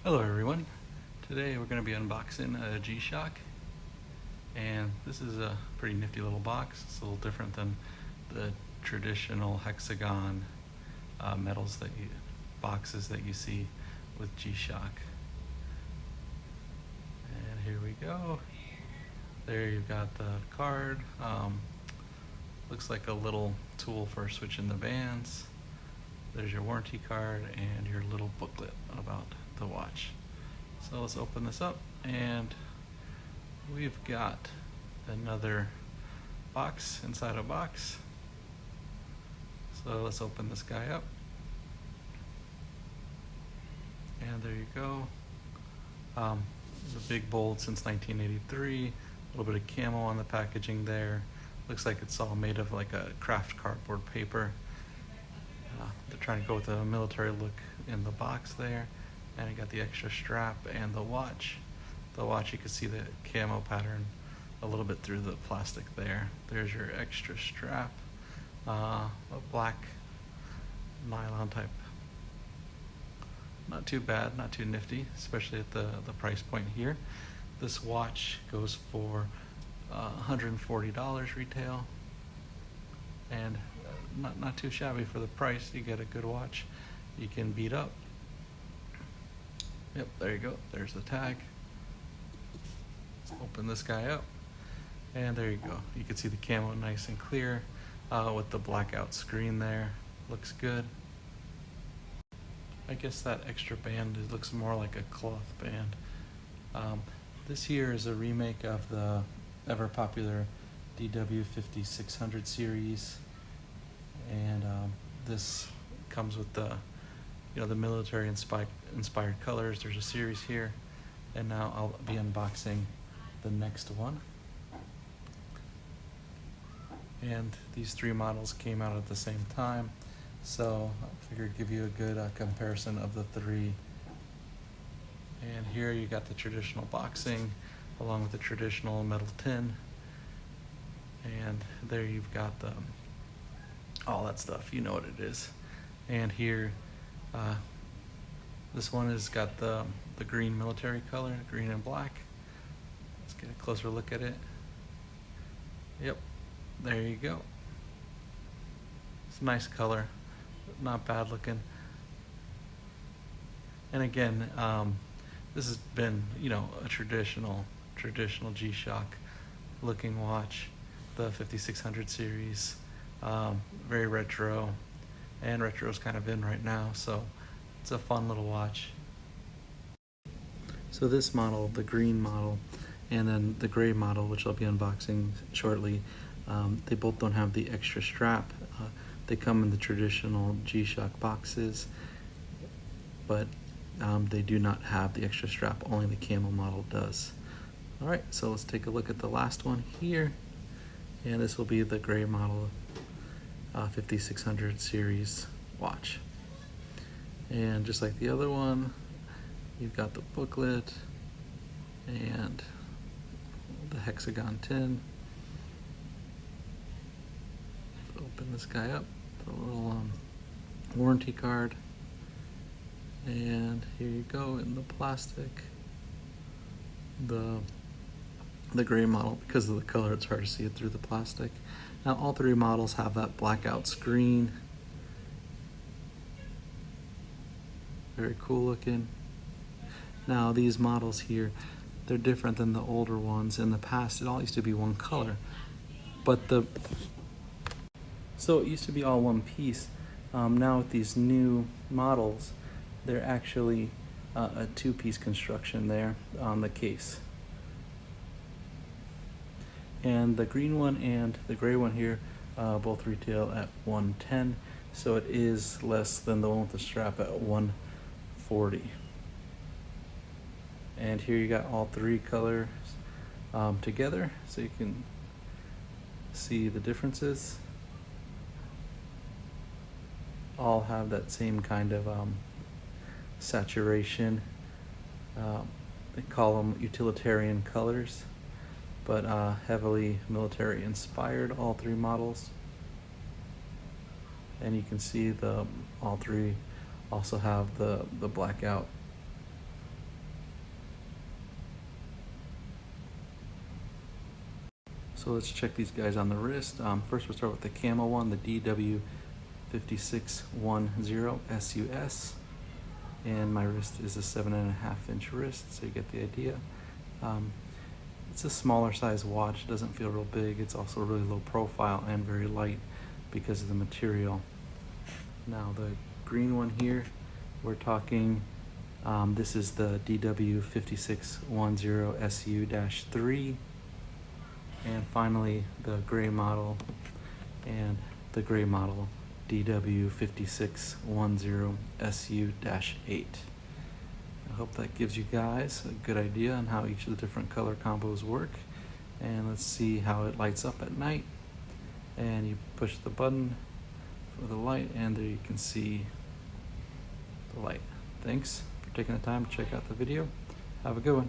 Hello everyone. Today we're going to be unboxing a G-Shock, and this is a pretty nifty little box. It's a little different than the traditional hexagon boxes that you see with G-Shock. And here we go. There you've got the card. Looks like a little tool for switching the bands. There's your warranty card and your little booklet about the watch. So let's open this up, and we've got another box inside a box. So let's open this guy up. And there you go. The big bold since 1983. A little bit of camo on the packaging there. Looks like it's all made of like a craft cardboard paper. They're trying to go with a military look in the box there. And you got the extra strap and the watch. The watch, you can see the camo pattern a little bit through the plastic there. There's your extra strap, a black nylon type. Not too bad, not too nifty, especially at the price point here. This watch goes for $140 retail, and not too shabby for the price. You get a good watch you can beat up. Yep, there you go. There's the tag. Let's open this guy up, and there you go. You can see the camo nice and clear with the blackout screen there. Looks good. I guess that extra band looks more like a cloth band. This here is a remake of the ever popular DW-5600 series, and this comes with the the military inspired colors. There's a series here, and now I'll be unboxing the next one. And these three models came out at the same time, so I figured I'd give you a good comparison of the three. And here you got the traditional boxing along with the traditional metal tin, and there you've got all that stuff, you know what it is. And here this one has got the green military color, green and black. Let's get a closer look at it. Yep, there you go. It's a nice color, not bad looking. And again, this has been a traditional G-Shock looking watch, the 5600 series, very retro. And retro's kind of in right now, so it's a fun little watch. So this model, the green model, and then the gray model, which I'll be unboxing shortly, they both don't have the extra strap. They come in the traditional G-Shock boxes, but they do not have the extra strap. Only the camo model does. All right, so let's take a look at the last one here, and this will be the gray model 5600 series watch. And just like the other one, you've got the booklet and the hexagon tin. Open this guy up, the little warranty card, and here you go in the plastic. The gray model, because of the color, it's hard to see it through the plastic. Now all three models have that blackout screen. Very cool looking. Now these models here, they're different than the older ones. In the past, it all used to be one color, but so it used to be all one piece. Now with these new models, they're actually a two-piece construction there on the case. And the green one and the gray one here both retail at $110, so it is less than the one with the strap at $140. And here you got all three colors together, so you can see the differences. All have that same kind of saturation. They call them utilitarian colors, but heavily military inspired, all three models. And you can see all three also have the blackout So let's check these guys on the wrist. First we'll start with the Camo one, the DW-5600 SUS. And my wrist is a 7.5-inch wrist, so you get the idea. It's a smaller size watch, it doesn't feel real big. It's also really low profile and very light because of the material. Now the green one here, we're talking, this is the DW-5600 SU-3. And finally the gray model, and the gray model DW-5610 SU-8. I hope that gives you guys a good idea on how each of the different color combos work. And let's see how it lights up at night. And you push the button for the light, and there you can see the light. Thanks for taking the time to check out the video. Have a good one.